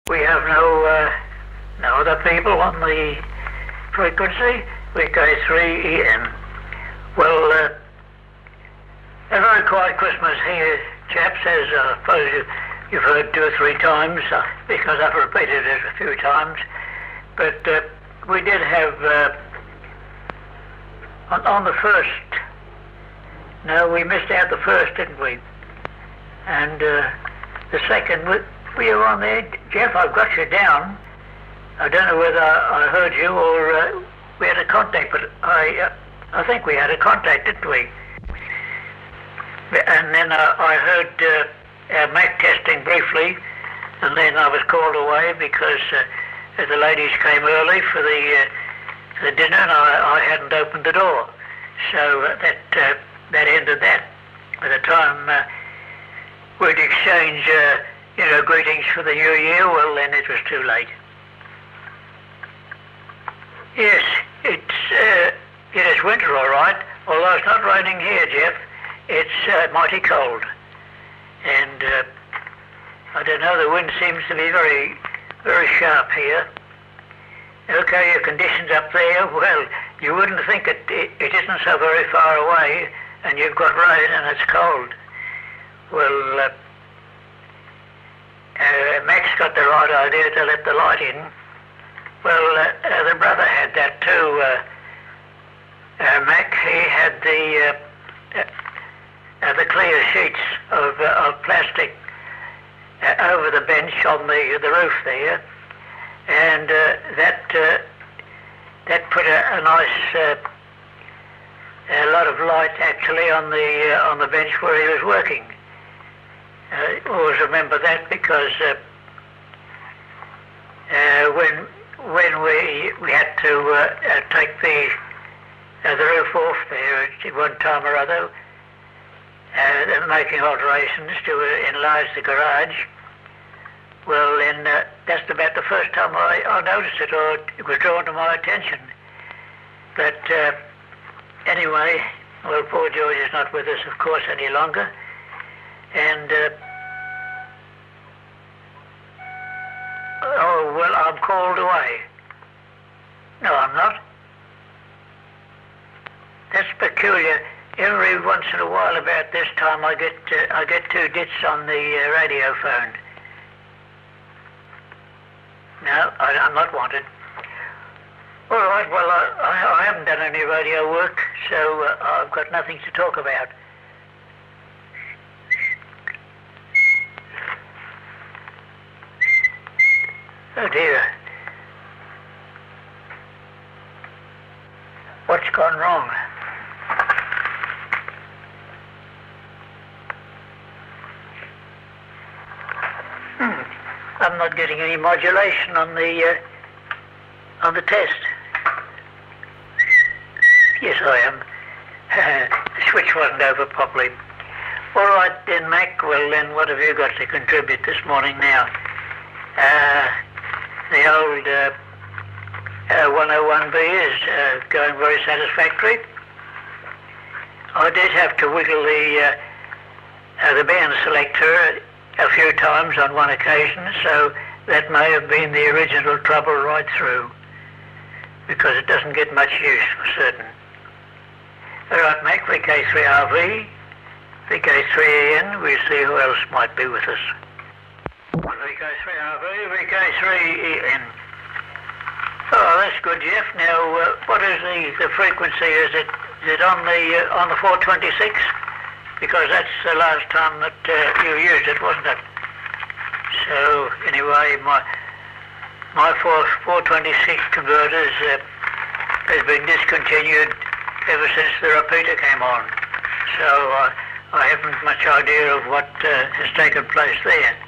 We have no other people on the frequency. VK3EN. Well, a very quiet Christmas here, chaps, as I suppose you've heard 2 or 3 times, because I've repeated it a few times. But we did have, on the first, no, we missed out the first, didn't we? And the second, we were on there. Jeff, I've got you down. I don't know whether I heard you or we had a contact, but I think we had a contact, didn't we? And then I heard our Mac testing briefly, and then I was called away because the ladies came early for the dinner, and I hadn't opened the door. So that ended that. By the time we'd exchange, greetings for the new year, well, then it was too late. Yes, it is winter, all right. Although it's not raining here, Jeff. It's mighty cold, and I don't know. The wind seems to be very, very sharp here. Okay, your conditions up there. Well, you wouldn't think it isn't so very far away, and you've got rain and it's cold. Well, Mac's got the right idea to let the light in. Well, the brother had that too. Mac, he had the clear sheets of plastic over the bench on the roof there, and that put a nice a lot of light actually on the bench where he was working. Always remember that, because when we had to take the roof off there at one time or other, making alterations to enlarge the garage. Well, then that's about the first time I noticed it, or it was drawn to my attention. But anyway, well, poor George is not with us, of course, any longer. And oh, well, I'm called away. No, I'm not. That's peculiar. Every once in a while, about this time, I get 2 dits on the radio phone. No, I'm not wanted. All right. Well, I haven't done any radio work, so I've got nothing to talk about. Oh dear. What's gone wrong? I'm not getting any modulation on the test. Yes, I am. The switch wasn't over properly. All right then, Mac. Well then, what have you got to contribute this morning now? The old 101B is going very satisfactory. I did have to wiggle the band selector a few times on one occasion, so that may have been the original trouble right through, because it doesn't get much use for certain. All right, Mac, VK3RV, VK3EN, we'll see who else might be with us. VK3RV, VK3EN. Oh, that's good, Jeff. Now, what is the frequency? Is it on the 426? Because that's the last time that you used it, wasn't it? So anyway, my 426 converters has been discontinued ever since the repeater came on. So I haven't much idea of what has taken place there.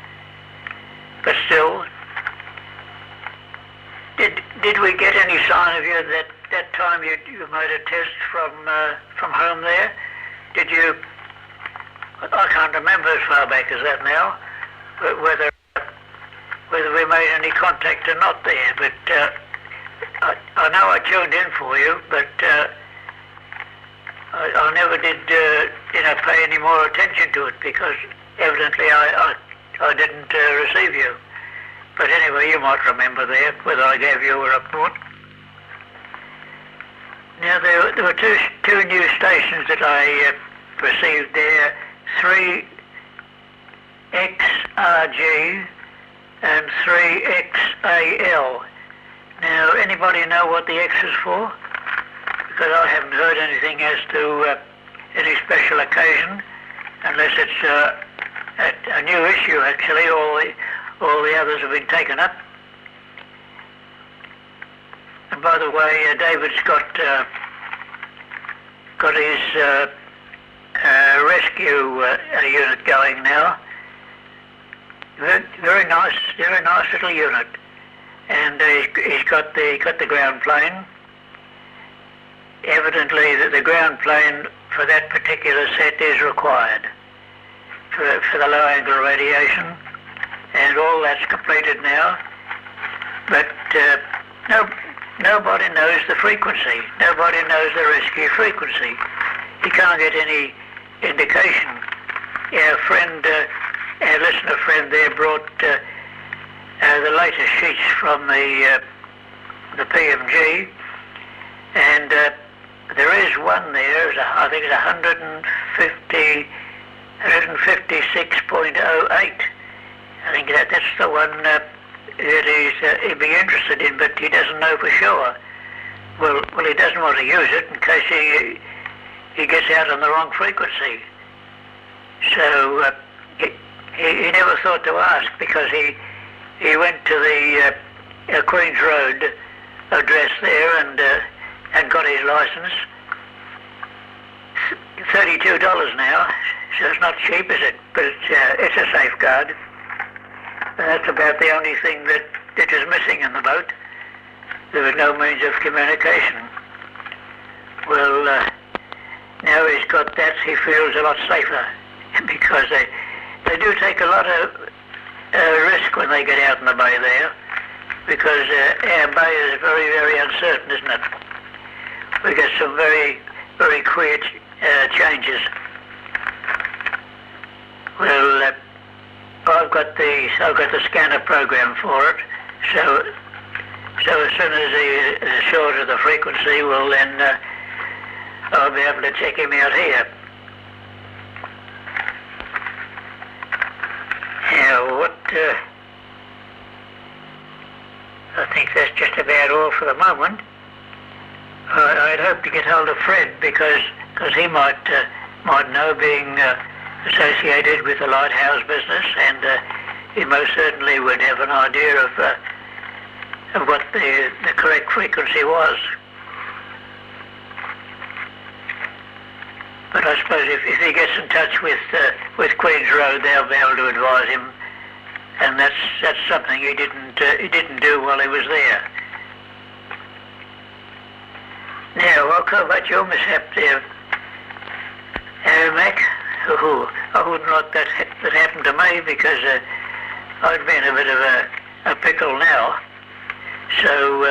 But still, did we get any sign of you that time you made a test from home there? Did you? I can't remember as far back as that now, whether we made any contact or not there. But I know I tuned in for you, but I never did pay any more attention to it, because evidently I didn't receive you. But anyway, you might remember there whether I gave you a report. Now there were two new stations that I received there, 3XRG and 3XAL. Now, anybody know what the X is for? Because I haven't heard anything as to any special occasion, unless it's a new issue actually. All the others have been taken up. And by the way, David's got his rescue unit going now. Very nice little unit. And he's got the ground plane. Evidently, the ground plane for that particular set is required for the low angle radiation, and all that's completed now. But nobody knows the frequency. Nobody knows the rescue frequency. You can't get any indication. Our listener friend there brought the latest sheets from the PMG, and there is one there. I think it's 156.08. I think that's the one that he'd be interested in, but he doesn't know for sure. Well, he doesn't want to use it in case he gets out on the wrong frequency. So he never thought to ask, because he went to the Queen's Road address there and got his license. $32 now, so it's not cheap, is it? But it's a safeguard. And that's about the only thing that is missing in the boat. There was no means of communication. Well, now he's got that, he feels a lot safer, because they do take a lot of risk when they get out in the bay there, because our bay is very, very uncertain, isn't it? We get some very, very queer changes. Well, I've got the scanner program for it, so as soon as he's assured of the frequency, well then I'll be able to check him out here. Now, I think that's just about all for the moment. I'd hope to get hold of Fred, because he might know, being associated with the lighthouse business, and he most certainly would have an idea of what the correct frequency was. But I suppose if he gets in touch with Queen's Road, they'll be able to advise him, and that's something he didn't do while he was there. Now, I'll come about your mishap there, Mac. I wouldn't like that happened to me, because I'd be in a bit of a pickle now. So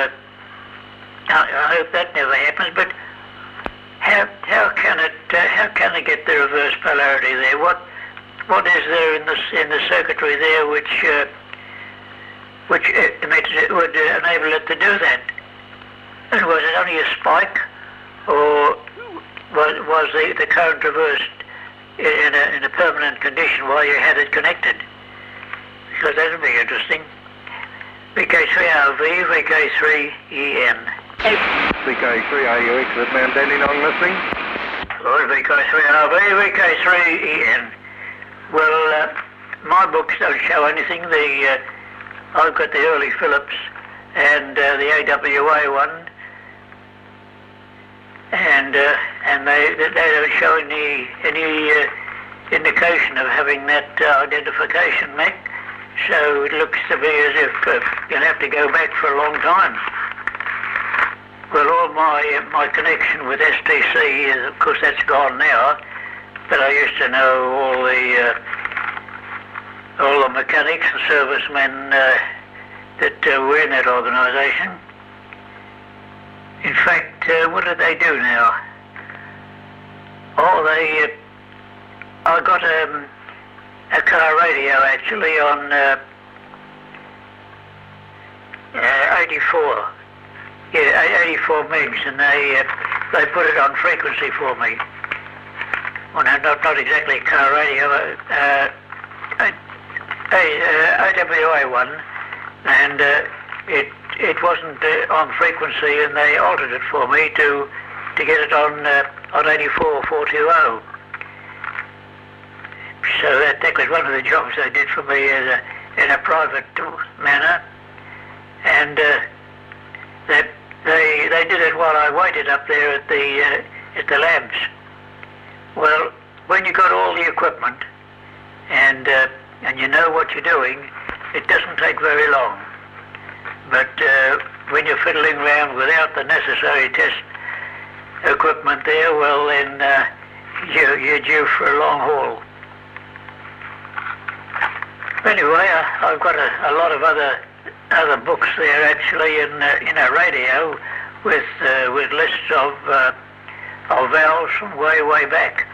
I hope that never happens. But how can it get the reverse polarity there? What is there in the circuitry there which would enable it to do that? And was it only a spike, or was the current reversed in a permanent condition while you had it connected? Because that would be interesting. VK3RV, VK3EN. VK3AUX at Mount Denning on listening. Well, VK3RV, VK3EN. Well, my books don't show anything. I've got the Early Phillips and the AWA one, and they don't show any indication of having that identification, Mick. So it looks to be as if you'll have to go back for a long time. Well, all my connection with STC is, of course, that's gone now. But I used to know all the mechanics and servicemen that were in that organisation. In fact, what do they do now? Oh, I got a car radio actually on 84. Yeah, 84 megs, and they put it on frequency for me. Well, no, not exactly car radio, AWA one, and it wasn't on frequency, and they altered it for me to get it on 84.420. So that was one of the jobs they did for me in a private manner, and they did it while I waited up there at the labs. Well, when you got all the equipment and you know what you're doing, it doesn't take very long. But when you're fiddling around without the necessary test equipment there, well then you're due for a long haul. Anyway, I've got a lot of other books there actually in a radio with lists of valves from way back.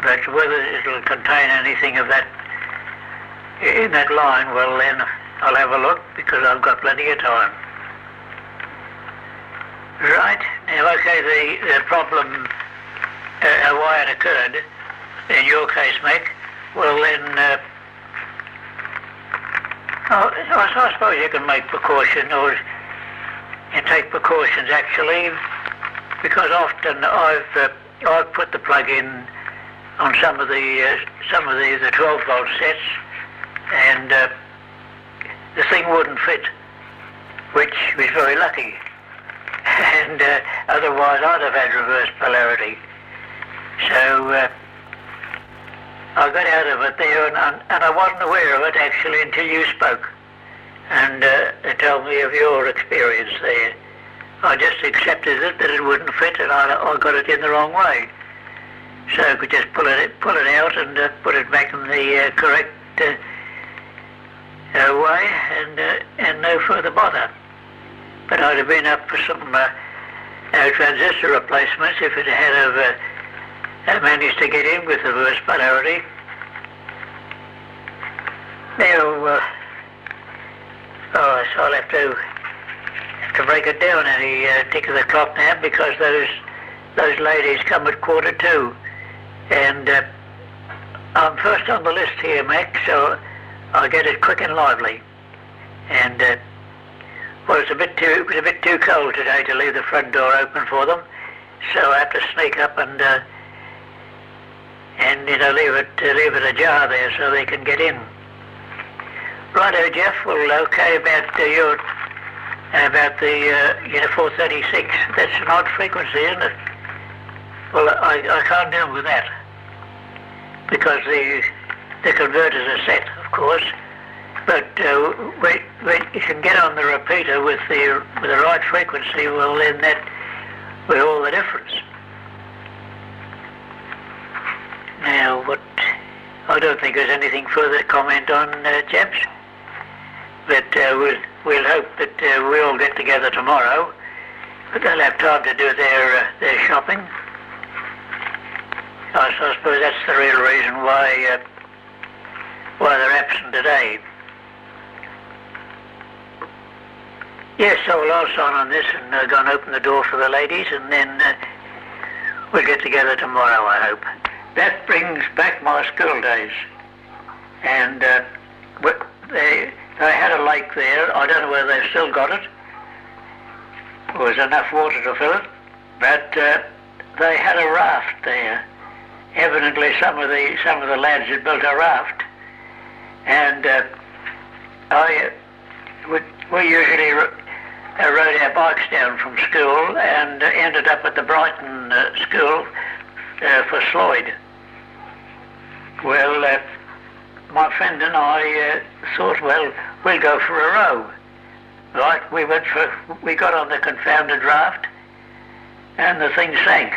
But whether it'll contain anything of that in that line, well then I'll have a look, because I've got plenty of time. Right, now okay, the problem, why it occurred, in your case, Mick, well then, I suppose you can make precaution, or you take precautions actually, because often I've put the plug in on some of the 12 volt sets, and the thing wouldn't fit, which was very lucky. And otherwise I'd have had reverse polarity. So I got out of it there, and I wasn't aware of it actually until you spoke and told me of your experience there. I just accepted it, that it wouldn't fit, and I got it in the wrong way. So I could just pull it out and put it back in the correct way, and no further bother. But I'd have been up for some transistor replacements if it had managed to get in with reverse polarity. Now, so I'll have to break it down any tick of the clock now, because those ladies come at 1:45, and I'm first on the list here, Mac, so I'll get it quick and lively. And well, it was a bit too cold today to leave the front door open for them, so I have to sneak up and leave it ajar there so they can get in. Righto, Jeff. Well, okay about the 436. That's an odd frequency, isn't it? Well, I can't deal with that, because the converters are set, of course. But when you can get on the repeater with the right frequency, well then that will all the difference. Now, I don't think there's anything further to comment on, chaps. But we'll hope that we all get together tomorrow. But they'll have time to do their shopping. I suppose that's the real reason why they're absent today. Yes, so I'll sign on this and go and open the door for the ladies, and then we'll get together tomorrow, I hope. That brings back my school days. And they had a lake there. I don't know whether they've still got it. There was enough water to fill it. But they had a raft there. Evidently some of the lads had built a raft. And we usually rode our bikes down from school and ended up at the Brighton school for Sloyd. Well, my friend and I thought, well, we'll go for a row. Right, we got on the confounded raft, and the thing sank.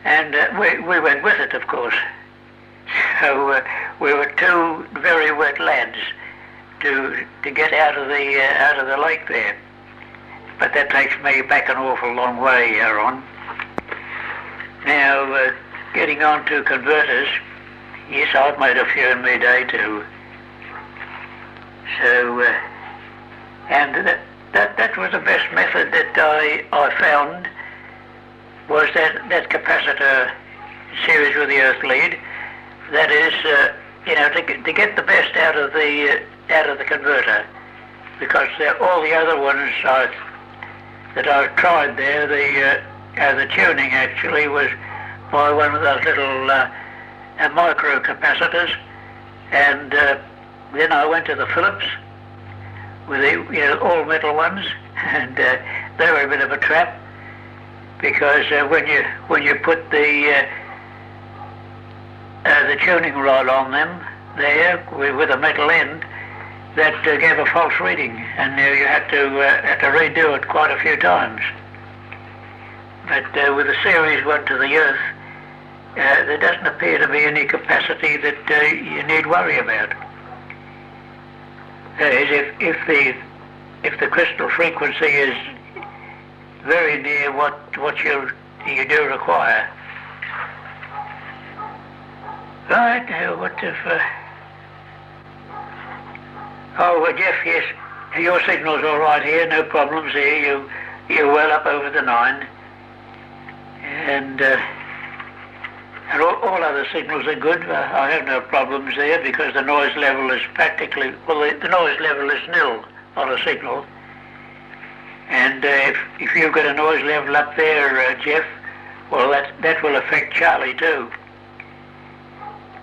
And we went with it, of course. So we were two very wet lads to get out of the lake there. But that takes me back an awful long way, Aaron. Now, getting on to converters, yes, I've made a few in my day too. So, and that was the best method that I found, was that capacitor series with the earth lead. That is, to get the best out of the converter, because all the other ones that I've tried there, the tuning actually was by one of those little micro capacitors, and then I went to the Philips with the all metal ones, and they were a bit of a trap, because when you put the tuning rod on them there with a metal end, that gave a false reading, and you had to redo it quite a few times. But with the series one to the earth, there doesn't appear to be any capacity that you need worry about. That is, if the crystal frequency is very near what you do require. Right, now what if... Jeff, yes, your signal's all right here, no problems here. You're well up over the 9. And all other signals are good. I have no problems there, because the noise level is practically... Well, the noise level is nil on a signal. And if you've got a noise level up there, Jeff, well, that will affect Charlie too.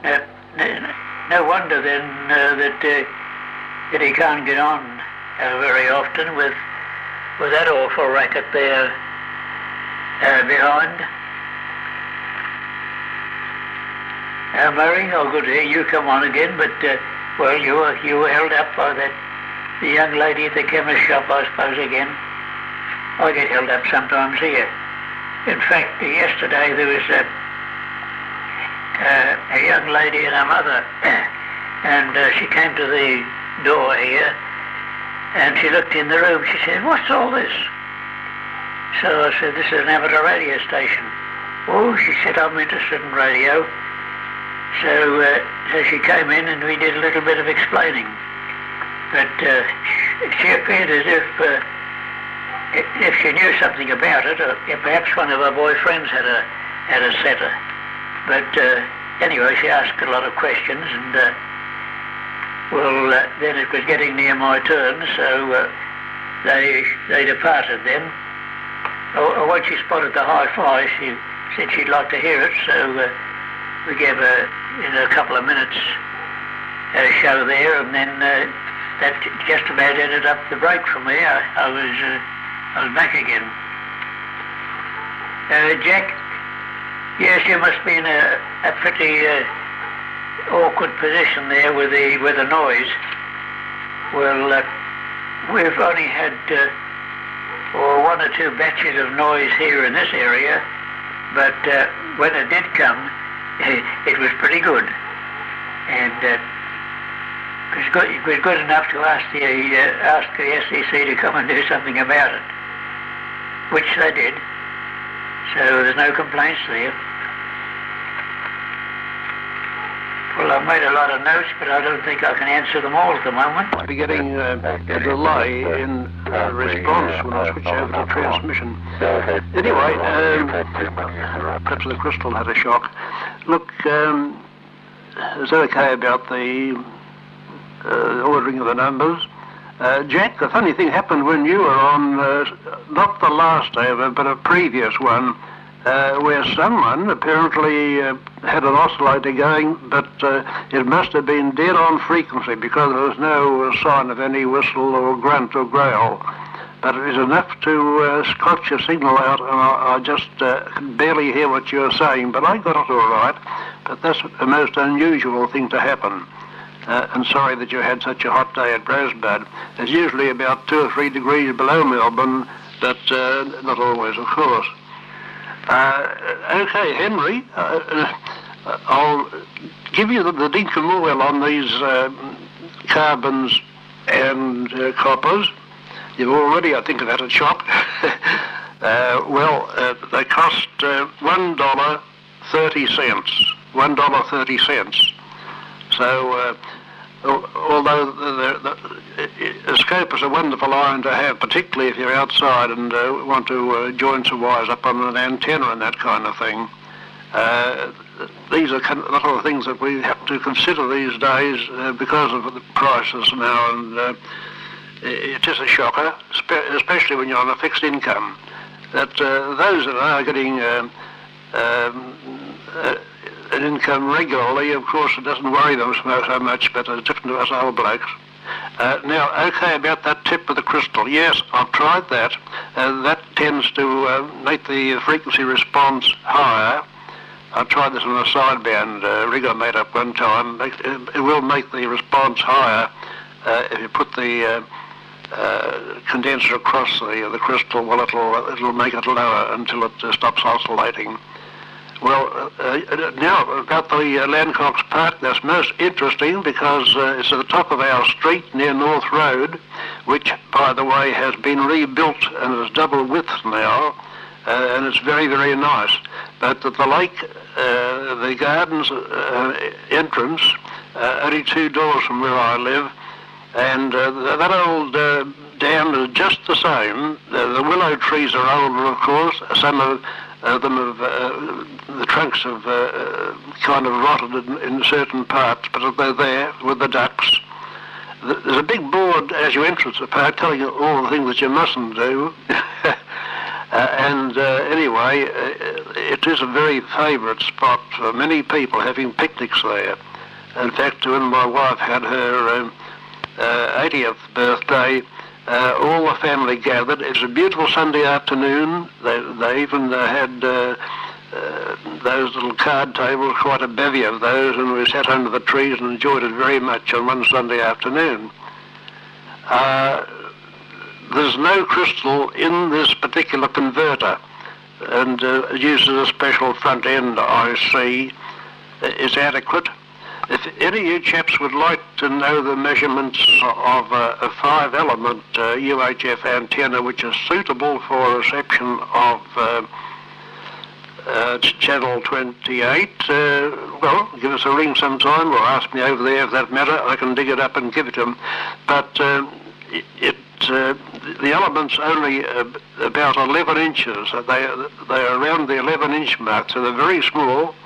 No wonder then that he can't get on very often with that awful racket there behind. Murray, good to hear you come on again, but well, you were held up by the young lady at the chemist shop, I suppose, again. I get held up sometimes here. In fact, yesterday there was a young lady and her mother, and she came to the door here, and she looked in the room. She said, "What's all this?" So I said, "This is an amateur radio station." "Oh," she said, "I'm interested in radio." So she came in and we did a little bit of explaining. But she appeared as if she knew something about it, or perhaps one of her boyfriends had a setter. But anyway, she asked a lot of questions, and then it was getting near my turn, so they departed then. Once she spotted the hi-fi, she said she'd like to hear it, so we gave her, in a couple of minutes, a show there, and then that just about ended up the break for me. I was back again. Jack, yes, you must be in a pretty awkward position there with the noise. Well, we've only had one or two batches of noise here in this area, but when it did come, it was pretty good, and it was good enough to ask the SEC to come and do something about it, which they did. So there's no complaints there. Well, I've made a lot of notes, but I don't think I can answer them all at the moment. I'll be getting a delay in response when I switch over to transmission. Anyway, perhaps the crystal had a shock. Look, it's okay about the ordering of the numbers. Jack, the funny thing happened when you were on, not the last over, but a previous one, where someone apparently had an oscillator going, but it must have been dead on frequency, because there was no sign of any whistle or grunt or growl. But it was enough to scotch a signal out, and I just could barely hear what you were saying, but I got it all right. But that's a most unusual thing to happen. And sorry that you had such a hot day at Rosebud. It's usually about 2 or 3 degrees below Melbourne, but not always, of course. Okay, Henry, I'll give you the dinkum oil on these carbons and coppers. You've already, I think, had a shop. They cost $1.30. $1.30. So Although the scope is a wonderful iron to have, particularly if you're outside and want to join some wires up on an antenna and that kind of thing. These are a lot of the things that we have to consider these days because of the prices now, and it is a shocker, especially when you're on a fixed income, that those that are getting an income regularly, of course, it doesn't worry them so much, but it's different to us old blokes. Now, okay, about that tip with the crystal. Yes, I've tried that. That tends to make the frequency response higher. I tried this on a sideband rig I made up one time. It will make the response higher if you put the condenser across the crystal. Well, it'll make it lower until it stops oscillating. Well, now about the Lancox Park, that's most interesting because it's at the top of our street near North Road, which, by the way, has been rebuilt and is double width now, and it's very, very nice. But at the lake, the gardens entrance, only 2 doors from where I live, and that old dam is just the same. The willow trees are older, of course. Some of them have, the trunks have kind of rotted in certain parts, but they're there with the ducks. There's a big board as you enter the park telling you all the things that you mustn't do. Anyway, it is a very favourite spot for many people having picnics there. In fact, when my wife had her 80th birthday, all the family gathered. It was a beautiful Sunday afternoon. They even had those little card tables, quite a bevy of those, and we sat under the trees and enjoyed it very much on one Sunday afternoon. There's no crystal in this particular converter, and it uses a special front end IC. Is adequate. If any of you chaps would like to know the measurements of a 5-element UHF antenna which is suitable for reception of channel 28, well, give us a ring sometime or ask me over there if that matter. I can dig it up and give it to them. But the element's only about 11 inches. They're around the 11-inch mark, so they're very small.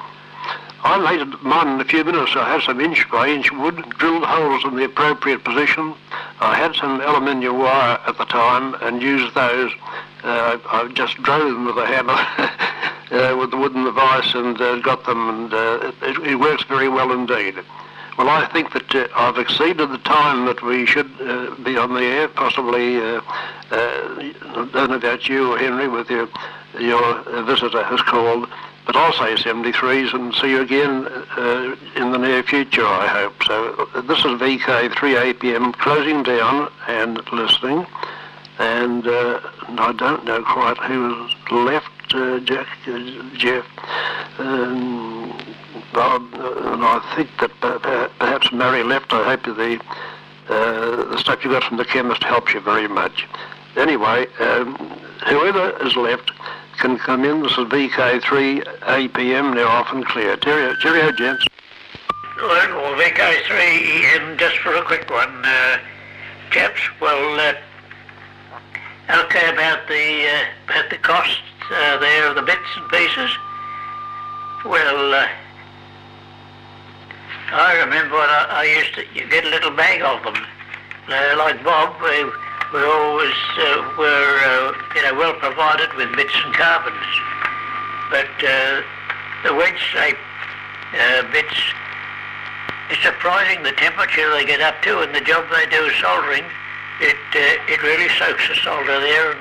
I made mine in a few minutes. I had some inch by inch wood, drilled holes in the appropriate position. I had some aluminium wire at the time and used those. I just drove them with a hammer with the wooden device and got them, and it works very well indeed. Well, I think that I've exceeded the time that we should be on the air, possibly, I don't know about you or Henry, with your visitor has called, but I'll say 73s and see you again in the near future, I hope. So this is VK3EN closing down and listening, and I don't know quite who's left, Jeff, Bob, and I think that perhaps Mary left. I hope the stuff you got from the chemist helps you very much. Anyway, whoever is left can come in. This is VK3EN, now off and clear. Cheerio, gents. Well, VK3EN, just for a quick one, chaps. Well, okay, about the costs there of the bits and pieces. Well, I remember when I used to get a little bag of them. Like Bob, we always were well provided with bits and carbons. But the wedge-shaped bits, it's surprising the temperature they get up to and the job they do soldering. It really soaks the solder there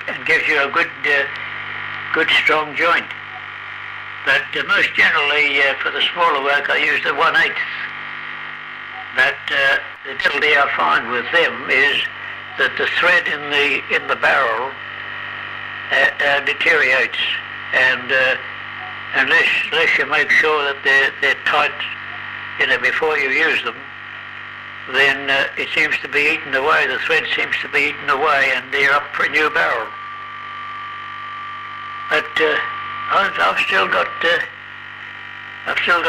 and gives you a good strong joint. But most generally, for the smaller work, I use the 1/8. But the difficulty I find with them is that the thread in the barrel deteriorates, and unless you make sure that they're tight, before you use them, then it seems to be eaten away. The thread seems to be eaten away, and they're up for a new barrel. But I've still got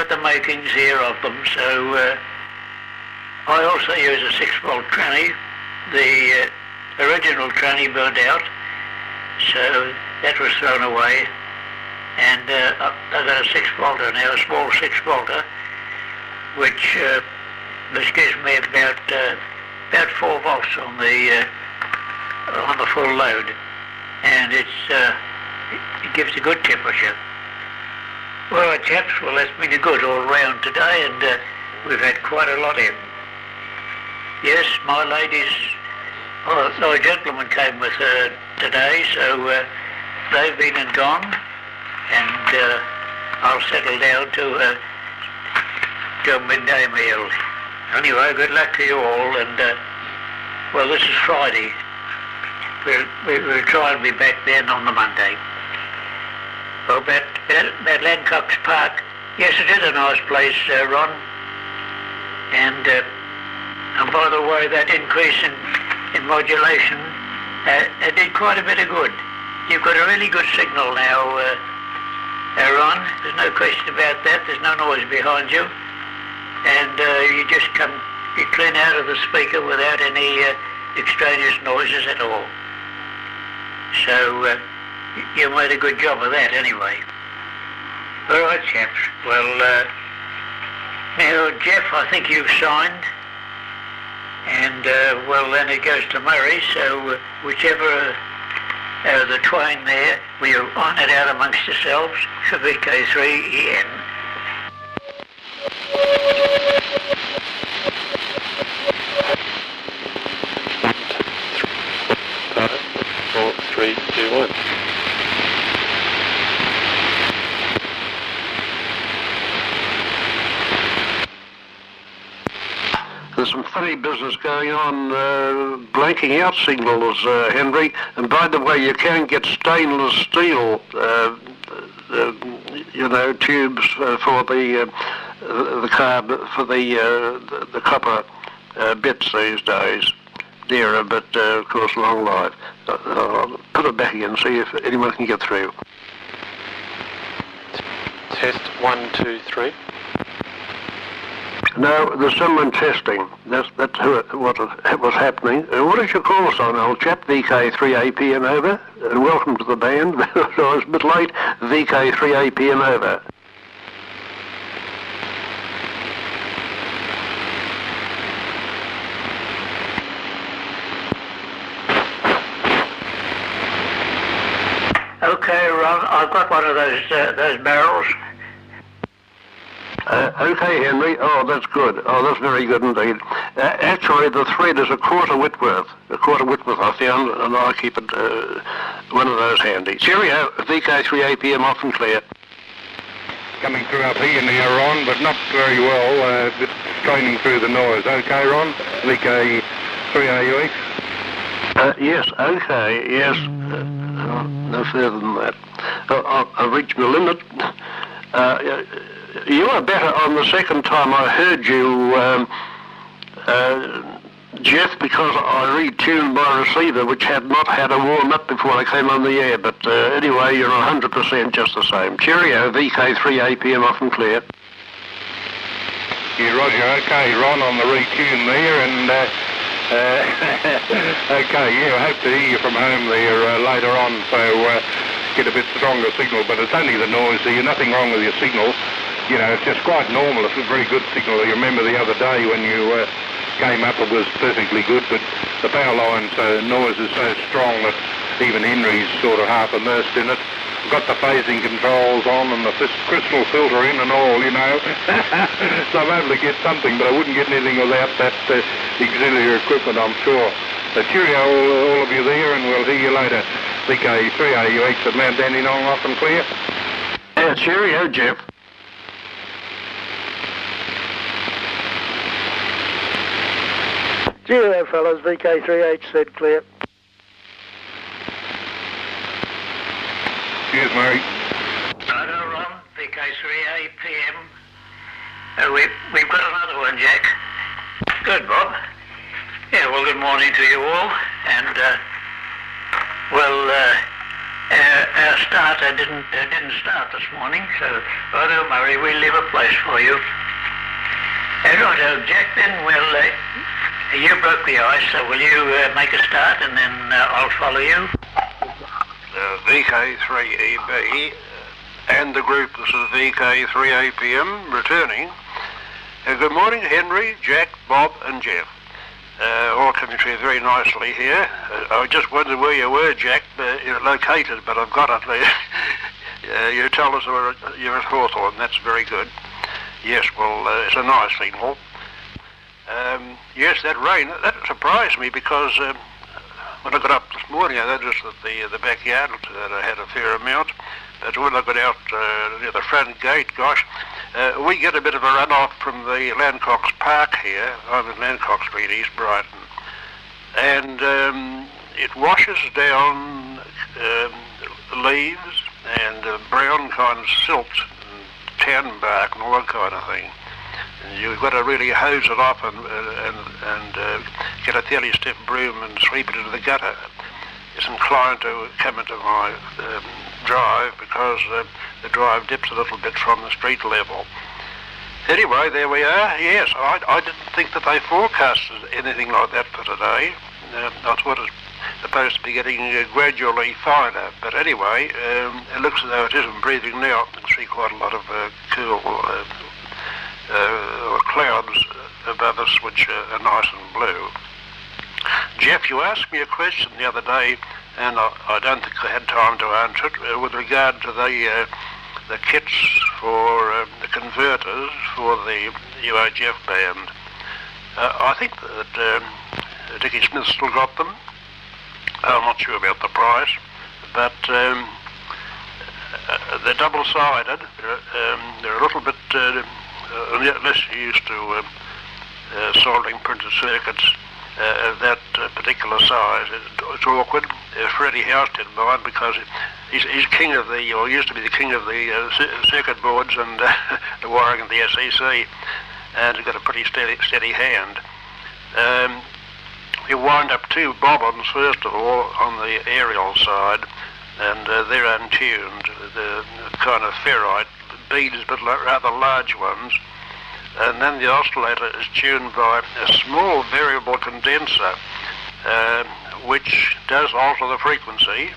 the makings here of them, so I also use a 6-volt tranny. The original tranny burned out, so that was thrown away. And I've got a 6-volter now, a small 6-volter, which gives me about 4 volts on the full load, and it gives a good temperature. Well, chaps, well, that's been a good all round today, and we've had quite a lot in. Yes, my ladies, a gentleman came with her today, so they've been and gone, and I'll settle down to a midday meal. Anyway, good luck to you all, and well, this is Friday. We'll try and be back then on the Monday. Well, about Lancock's Park, yes, it is a nice place, Ron. And by the way, that increase in modulation, it did quite a bit of good. You've got a really good signal now, Ron. There's no question about that. There's no noise behind you. And you just get clean out of the speaker without any extraneous noises at all. So you made a good job of that anyway. All right, chaps. Well, now, Jeff, I think you've signed. And, well, then it goes to Murray, so whichever the twain there, we'll iron it out amongst yourselves for VK3EN. Three, two, one. There's some funny business going on, blanking out signals, Henry. And by the way, you can get stainless steel, tubes for the copper bits these days. Dearer, but of course long life. I'll put it back again and see if anyone can get through. Test 1, 2, 3. No, there's someone testing. That's what was happening. What is your call sign, old chap? VK3APM over. And welcome to the band. I was a bit late. VK3APM over. Okay, Ron, I've got one of those barrels. Okay, Henry. Oh, that's good. Oh, that's very good indeed. Actually, the thread is a quarter Whitworth. A quarter Whitworth I found, and I keep it one of those handy. Cheerio, VK3APM off and clear. Coming through up here now, Ron, but not very well. Just straining through the noise. Okay, Ron? VK3AUX? Yes, okay, yes. No further than that. I've reached my limit. You were better on the second time I heard you, Jeff, because I retuned my receiver, which had not had a warm-up before I came on the air. But anyway, you're 100% just the same. Cheerio, VK3APM off and clear. Yeah, Roger. Okay, Ron, on the retune there, and okay, yeah, I hope to hear you from home there later on, so get a bit stronger signal, but it's only the noise there, nothing wrong with your signal. You know, it's just quite normal. It's a very good signal. You remember the other day when you came up, it was perfectly good, but the power line's noise is so strong that even Henry's sort of half immersed in it. Got the phasing controls on and the crystal filter in and all, you know. So I'm able to get something, but I wouldn't get anything without that auxiliary equipment, I'm sure. So cheerio, all of you there, and we'll hear you later. VK3AUX at Mount Dandenong off and clear. Yeah, cheerio, Jeff. Cheerio, fellas. VK3H said clear. Cheers, Murray. Hello, Ron. VK3APM. We've got another one, Jack. Good, Bob. Yeah, well, good morning to you all. And, our starter didn't start this morning, so I know, Murray, we'll leave a place for you. Righto, Jack, then you broke the ice, so will you make a start and then I'll follow you? VK3EB and the group, this is VK3APM, returning. Good morning, Henry, Jack, Bob and Jeff. All coming through very nicely here. I just wondered where you were, Jack. You're located, but I've got it there. You told us you're at Hawthorne, that's very good. Yes, well, it's a nice signal. Yes, that rain, that surprised me because when I got up this morning I noticed that the backyard had a fair amount. But when I got out near the front gate, gosh, we get a bit of a runoff from the Lancox Park here. I'm in Lancox Street, East Brighton. And it washes down leaves and brown kind of silt and tan bark and all that kind of thing. And you've got to really hose it off and get a fairly stiff broom and sweep it into the gutter. It's inclined to come into my drive because the drive dips a little bit from the street level. Anyway, there we are. Yes, I didn't think that they forecasted anything like that for today. I thought it was supposed to be getting gradually finer. But anyway, it looks as though it isn't breathing now. I can see quite a lot of cool clouds above us, which are nice and blue. Jeff, you asked me a question the other day, and I don't think I had time to answer it, with regard to the kits for the converters for the UHF band. I think that Dickie Smith still got them. I'm not sure about the price, but they're double-sided. They're a little bit less used to soldering printed circuits of that particular size. It's awkward. Freddie House didn't mind because he's king of the, or used to be the king of the circuit boards and the wiring of the SEC, and he's got a pretty steady hand. You wind up two bobbins first of all on the aerial side, and they're untuned. The kind of ferrite beads, but rather large ones. And then the oscillator is tuned by a small variable condenser, which does alter the frequency.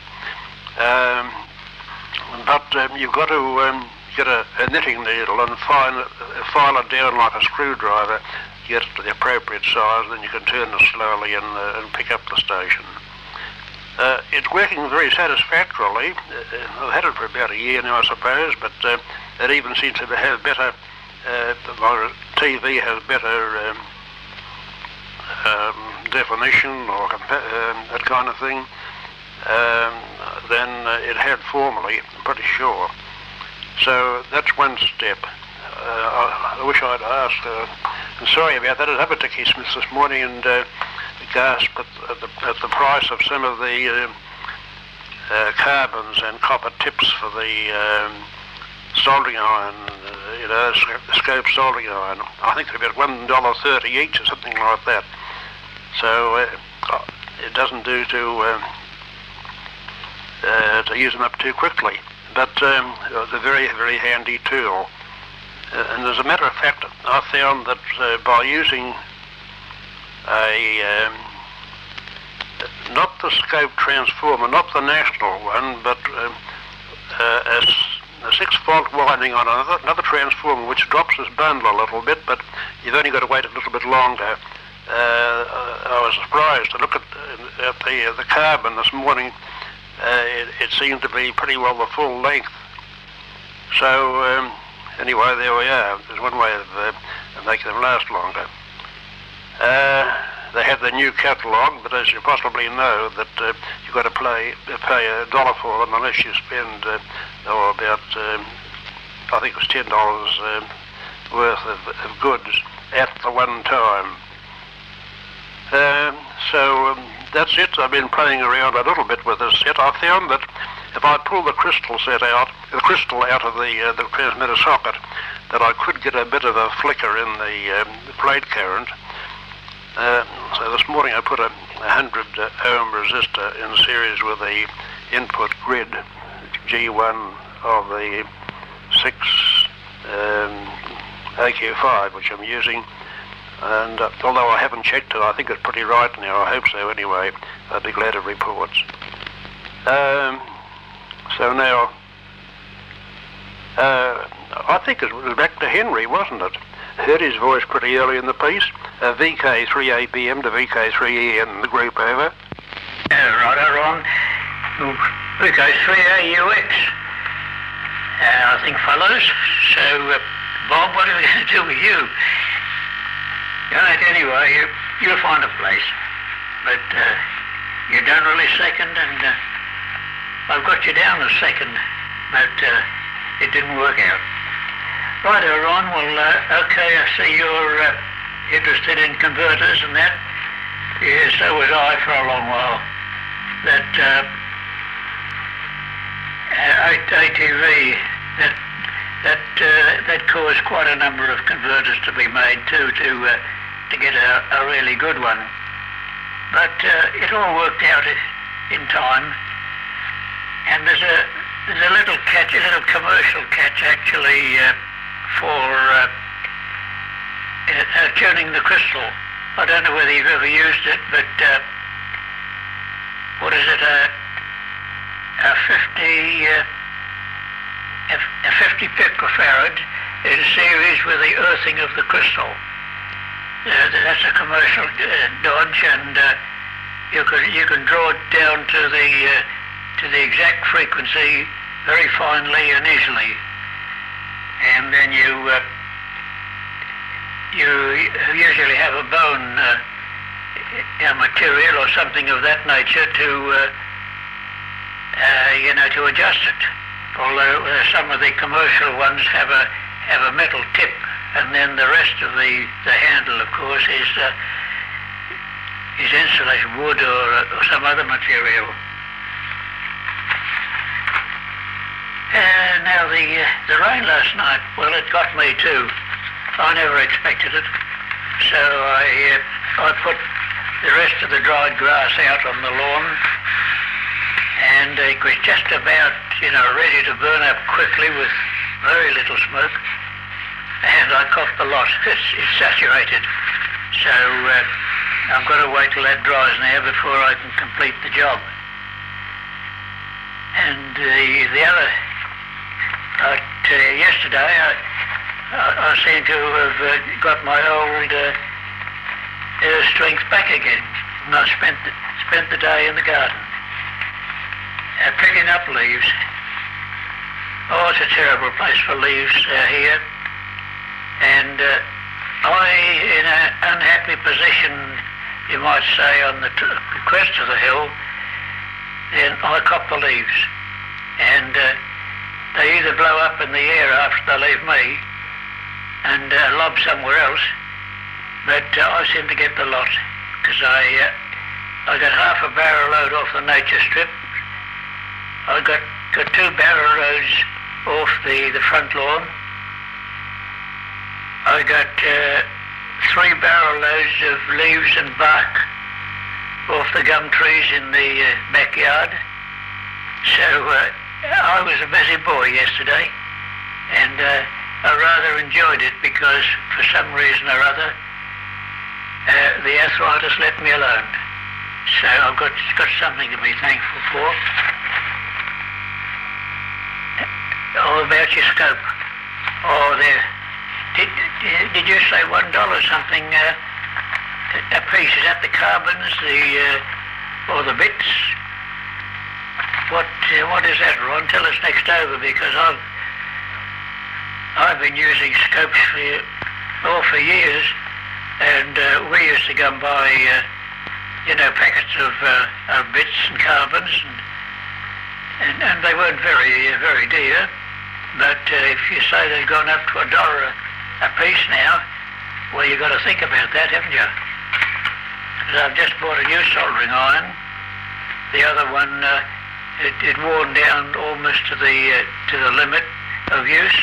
But you've got to get a knitting needle and file it down like a screwdriver, get it to the appropriate size, then you can turn it slowly and pick up the station. It's working very satisfactorily. I've had it for about a year now, I suppose, but it even seems to have better, my TV has better definition or that kind of thing than it had formerly, I'm pretty sure. So that's one step. I wish I'd asked. I'm sorry about that. I was up at Dickie Smith this morning and gasped at the price of some of the carbons and copper tips for the soldering iron, scope soldering iron. I think they're about $1.30 each or something like that. So it doesn't do to use them up too quickly. But it's a very, very handy tool. And as a matter of fact, I found that by using not the scope transformer, not the national one, but a 6-volt winding on another transformer, which drops this bundle a little bit, but you've only got to wait a little bit longer. I was surprised to look at the carbon this morning. It seemed to be pretty well the full length. So anyway, there we are. There's one way of making them last longer. They have the new catalogue, but as you possibly know, that you've got to pay $1 for them unless you spend about I think it was $10 worth of goods at the one time. So that's it. I've been playing around a little bit with this set. I found that if I pull the crystal out of the transmitter socket, that I could get a bit of a flicker in the plate current. So this morning I put a 100 ohm resistor in series with the input grid G1 of the 6 AQ5, which I'm using. And although I haven't checked it, I think it's pretty right now. I hope so anyway. I'd be glad of reports. So now, I think it was back to Henry, wasn't it? Heard his voice pretty early in the piece. VK3ABM to VK3EN, the group over. Righto, Ron. VK3AUX. I think follows. So, Bob, what are we going to do with you? Right, anyway, you'll find a place. But you're done really second, and I've got you down as second, but it didn't work out. Righto, Ron. Well, okay, I see you're interested in converters and that. Yeah, so was I for a long while. That ATV, that caused quite a number of converters to be made too, to get a really good one. But it all worked out in time. And there's a little catch, a little commercial catch actually for tuning the crystal. I don't know whether you've ever used it, but what is it? A 50 picofarad is a series with the earthing of the crystal. That's a commercial dodge, and you can draw it down to the exact frequency very finely and easily, and then you usually have a bone material or something of that nature to adjust it. Although some of the commercial ones have a metal tip, and then the rest of the handle, of course, is insulated wood or some other material. Now the rain last night, well, it got me too. I never expected it, so I put the rest of the dried grass out on the lawn, and it was just about ready to burn up quickly with very little smoke, and I copped the lot. It's saturated, so I've got to wait till that dries now before I can complete the job. And the other, yesterday I seem to have got my old strength back again, and I spent the day in the garden picking up leaves. Oh, it's a terrible place for leaves here, and I, in an unhappy position, you might say, on the crest of the hill, then I cop the leaves, and they either blow up in the air after they leave me and lob somewhere else, but I seem to get the lot, because I got half a barrel load off the nature strip. I got 2 barrel loads off the front lawn. I got 3 barrel loads of leaves and bark off the gum trees in the backyard. So I was a busy boy yesterday, and I rather enjoyed it because for some reason or other the arthritis let me alone. So I've got something to be thankful for. Oh, about your scope. Oh, there. Did you say $1 something a piece? Is that the carbons, or the bits? What is that, Ron? Tell us next over, because I've been using scopes for years, and we used to go and buy packets of bits and carbons, and they weren't very dear. But if you say they've gone up to $1 a piece now, well, you've got to think about that, haven't you? Because I've just bought a new soldering iron. The other one, it worn down almost to the limit of use.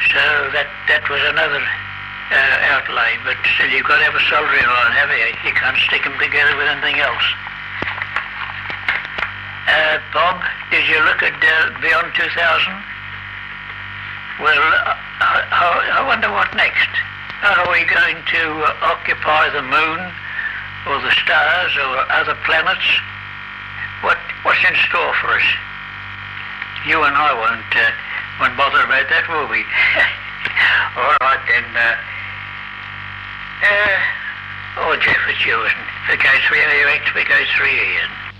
So that was another outlay. But still, you've got to have a soldering iron, haven't you? You can't stick them together with anything else. Bob, did you look at beyond 2000? Well, I wonder what next. Are we going to occupy the moon or the stars or other planets? What's in store for us? You and I won't bother about that, will we? All right then. Jeff, it's yours. VK3AX, VK3EN.